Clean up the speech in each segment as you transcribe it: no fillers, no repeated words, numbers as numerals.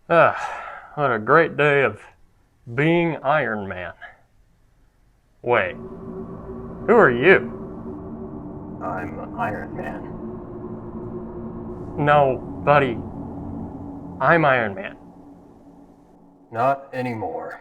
What a great day of being Iron Man. Wait, who are you? I'm Iron Man. No, buddy, I'm Iron Man. Not anymore.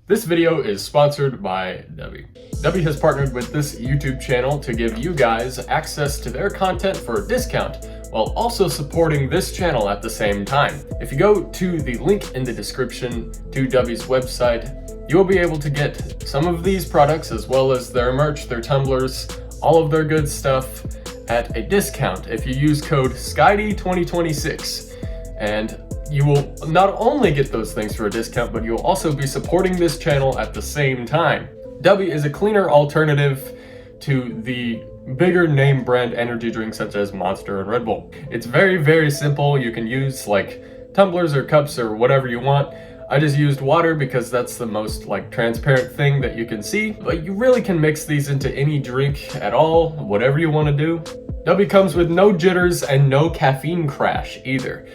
This video is sponsored by Debbie. Debbie has partnered with this YouTube channel to give you guys access to their content for a discount, while also supporting this channel at the same time. If you go to the link in the description to Debbie's website, you will be able to get some of these products as well as their merch, their tumblers, all of their good stuff at a discount if you use code SKYD2026. And you will not only get those things for a discount, but you will also be supporting this channel at the same time. Debbie is a cleaner alternative to the bigger name brand energy drinks such as Monster and Red Bull. It's very, very simple. You can use like tumblers or cups or whatever you want. I just used water because that's the most like transparent thing that you can see, but you really can mix these into any drink at all, whatever you want to do. Debbie comes with no jitters and no caffeine crash either.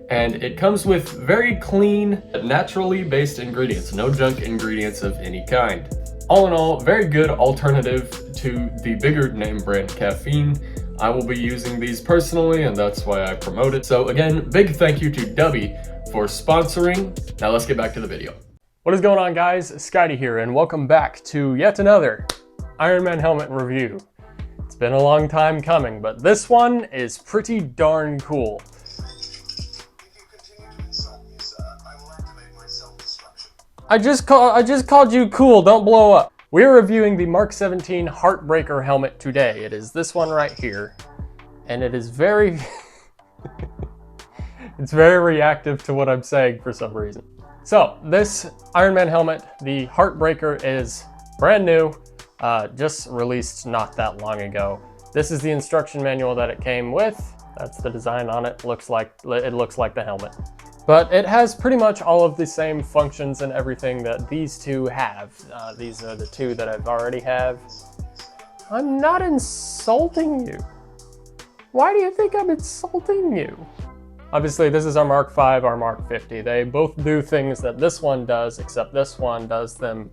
And it comes with very clean, naturally based ingredients, no junk ingredients of any kind. All in all, very good alternative to the bigger name brand caffeine. I will be using these personally, and that's why I promote it. So again, big thank you to Debbie for sponsoring. Now let's get back to the video. What is going on, guys? Skydee here, and welcome back to yet another Iron Man helmet review. It's been a long time coming, but this one is pretty darn cool. I just called you cool, don't blow up. We're reviewing the Mk17 Heartbreaker helmet today. It is this one right here. And it is very... it's very reactive to what I'm saying for some reason. So, this Iron Man helmet, the Heartbreaker, is brand new. Just released not that long ago. This is the instruction manual that it came with. That's the design on it. It looks like the helmet. But it has pretty much all of the same functions and everything that these two have. These are the two that I've already have. I'm not insulting you. Why do you think I'm insulting you? Obviously, this is our Mark V, our Mark 50. They both do things that this one does, except this one does them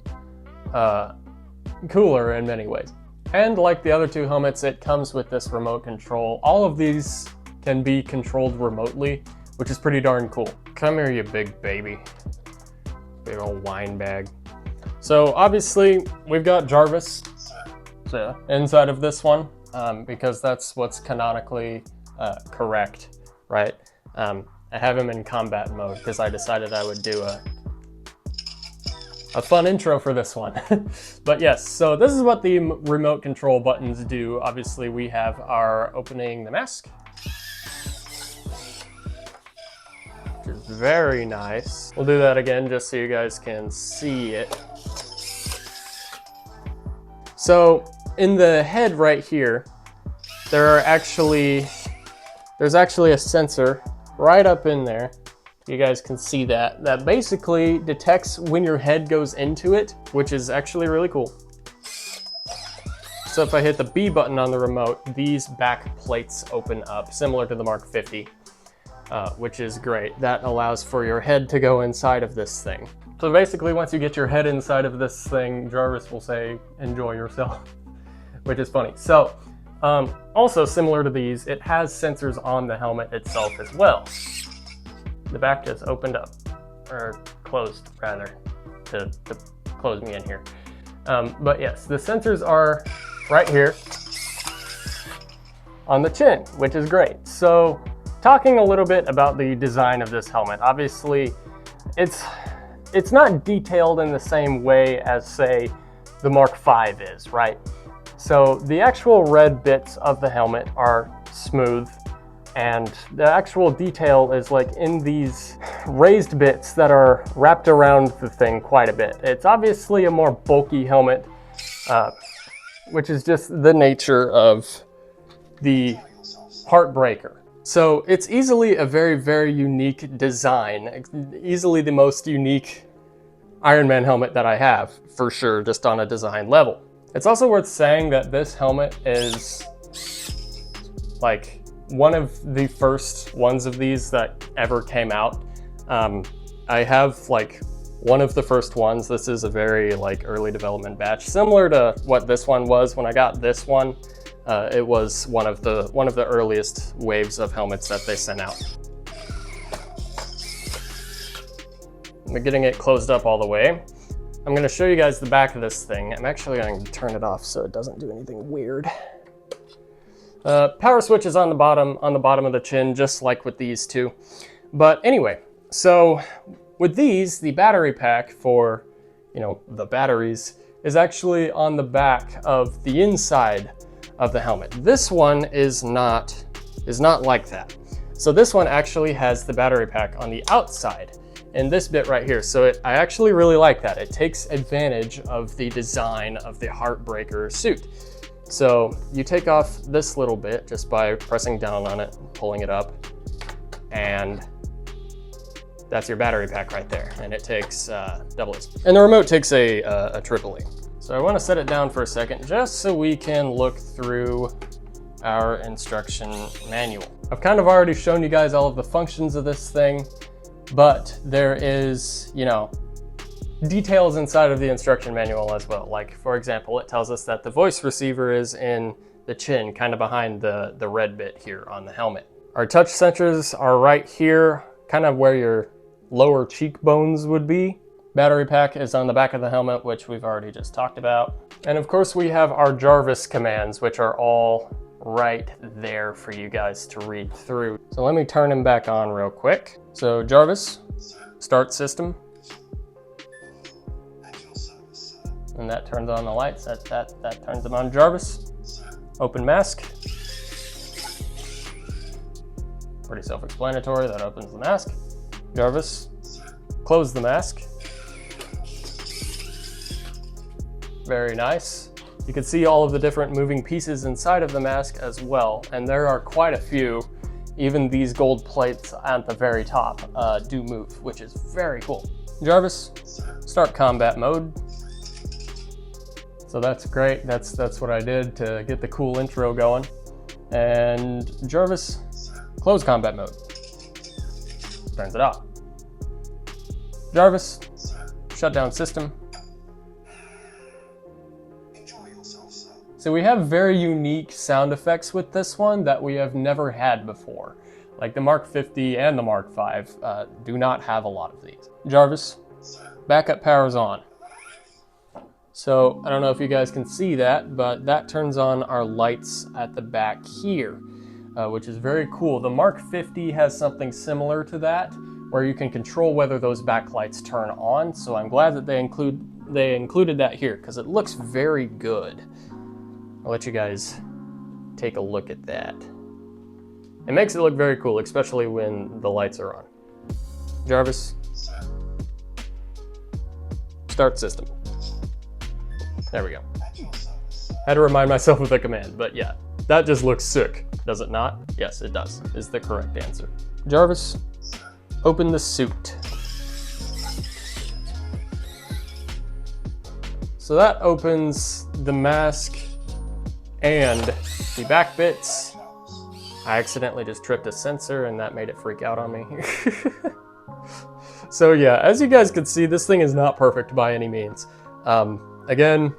cooler in many ways. And like the other two helmets, it comes with this remote control. All of these can be controlled remotely, which is pretty darn cool. Come here, you big baby. Big old wine bag. So obviously, we've got Jarvis inside of this one, because that's what's canonically correct, right? I have him in combat mode because I decided I would do a fun intro for this one. But yes, so this is what the remote control buttons do. Obviously, we have our opening the mask, which is very nice. We'll do that again just so you guys can see it. So in the head right here, there's actually a sensor right up in there. You guys can see that basically detects when your head goes into it, which is actually really cool. So if I hit the B button on the remote, these back plates open up, similar to the Mark 50. Which is great. That allows for your head to go inside of this thing. So basically, once you get your head inside of this thing, Jarvis will say, enjoy yourself, which is funny. So, also similar to these, it has sensors on the helmet itself as well. The back just opened up, or closed rather, to close me in here. But yes, the sensors are right here on the chin, which is great. So, talking a little bit about the design of this helmet, obviously it's not detailed in the same way as, say, the Mark V is, right? So the actual red bits of the helmet are smooth, and the actual detail is like in these raised bits that are wrapped around the thing quite a bit. It's obviously a more bulky helmet, which is just the nature of the Heartbreaker. So it's easily a very, very unique design, easily the most unique Iron Man helmet that I have, for sure, just on a design level. It's also worth saying that this helmet is like one of the first ones of these that ever came out. I have like one of the first ones. This is a very like early development batch, similar to what this one was. When I got this one, it was one of the earliest waves of helmets that they sent out. I'm getting it closed up all the way. I'm gonna show you guys the back of this thing. I'm actually going to turn it off so it doesn't do anything weird. Power switch is on the bottom of the chin, just like with these two. But anyway, so with these, the battery pack for, you know, the batteries is actually on the back of the inside of the helmet. This one is not like that. So this one actually has the battery pack on the outside in this bit right here. So I actually really like that. It takes advantage of the design of the Heartbreaker suit. So you take off this little bit just by pressing down on it, pulling it up, and that's your battery pack right there. And it takes double A's. And the remote takes a triple A. So I want to set it down for a second just so we can look through our instruction manual. I've kind of already shown you guys all of the functions of this thing, but there is, you know, details inside of the instruction manual as well. Like, for example, it tells us that the voice receiver is in the chin, kind of behind the red bit here on the helmet. Our touch sensors are right here, kind of where your lower cheekbones would be. Battery pack is on the back of the helmet, which we've already just talked about. And of course we have our Jarvis commands, which are all right there for you guys to read through. So let me turn him back on real quick. So Jarvis, start system. And that turns on the lights. That turns them on. Jarvis, open mask. Pretty self-explanatory. That opens the mask. Jarvis, close the mask. Very nice. You can see all of the different moving pieces inside of the mask as well, and there are quite a few. Even these gold plates at the very top do move, which is very cool. Jarvis, start combat mode. So that's great. That's what I did to get the cool intro going. And Jarvis, close combat mode. Turns it off. Jarvis, shut down system. So we have very unique sound effects with this one that we have never had before. Like the Mark 50 and the Mark 5 do not have a lot of these. Jarvis, backup power's on. So I don't know if you guys can see that, but that turns on our lights at the back here, which is very cool. The Mark 50 has something similar to that, where you can control whether those backlights turn on. So I'm glad that they included that here, because it looks very good. I'll let you guys take a look at that. It makes it look very cool, especially when the lights are on. Jarvis, start system. There we go. Had to remind myself of the command, but yeah, that just looks sick, does it not? Yes, it does, is the correct answer. Jarvis, open the suit. So that opens the mask and the back bits. I accidentally just tripped a sensor and that made it freak out on me. So yeah, as you guys can see, this thing is not perfect by any means. Again,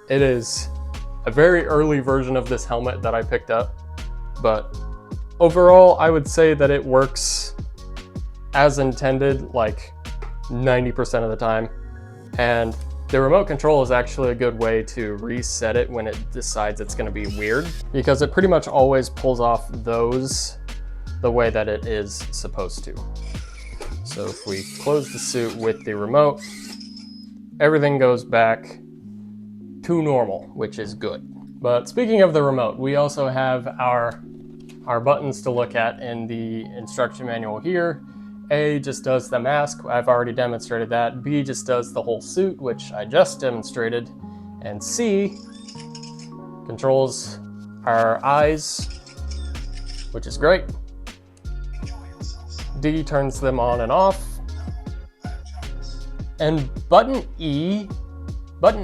it is a very early version of this helmet that I picked up, but overall I would say that it works as intended like 90% of the time. And the remote control is actually a good way to reset it when it decides it's going to be weird, because it pretty much always pulls off those the way that it is supposed to. So if we close the suit with the remote, everything goes back to normal, which is good. But speaking of the remote, we also have our buttons to look at in the instruction manual here. A just does the mask, I've already demonstrated that. B just does the whole suit, which I just demonstrated. And C controls our eyes, which is great. D turns them on and off. And button E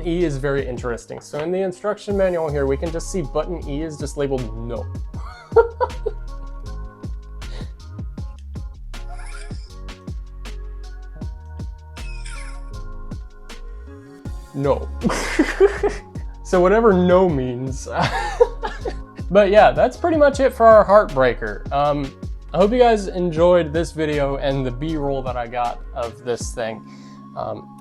is very interesting. So in the instruction manual here, we can just see button E is just labeled no. No. So whatever no means. But yeah, that's pretty much it for our Heartbreaker. I hope you guys enjoyed this video and the B-roll that I got of this thing.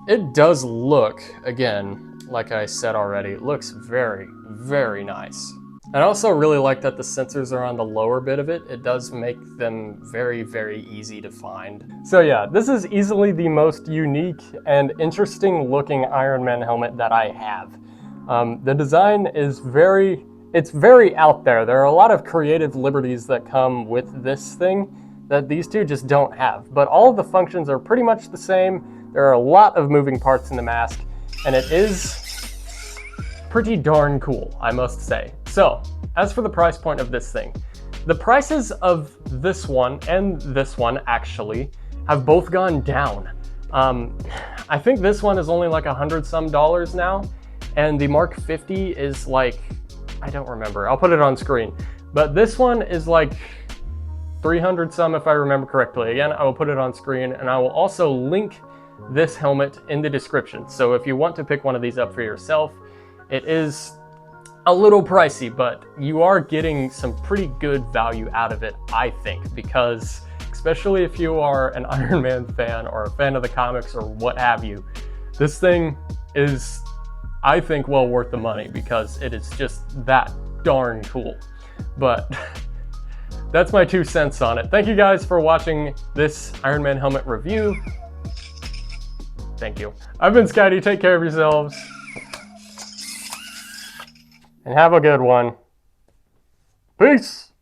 It does look, again, like I said already, it looks very, very nice. And I also really like that the sensors are on the lower bit of it. It does make them very, very easy to find. So yeah, this is easily the most unique and interesting looking Iron Man helmet that I have. The design is it's very out there. There are a lot of creative liberties that come with this thing that these two just don't have. But all of the functions are pretty much the same. There are a lot of moving parts in the mask, and it is pretty darn cool, I must say. So, as for the price point of this thing, the prices of this one and this one actually have both gone down. I think this one is only like $100 some now, and the Mark 50 is like, I don't remember, I'll put it on screen. But this one is like 300 some if I remember correctly. Again, I will put it on screen, and I will also link this helmet in the description. So if you want to pick one of these up for yourself, it is a little pricey, but you are getting some pretty good value out of it, I think, because especially if you are an Iron Man fan or a fan of the comics or what have you, this thing is, I think, well worth the money because it is just that darn cool. But that's my 2 cents on it. Thank you guys for watching this Iron Man helmet review. Thank you. I've been Scotty. Take care of yourselves. And have a good one. Peace.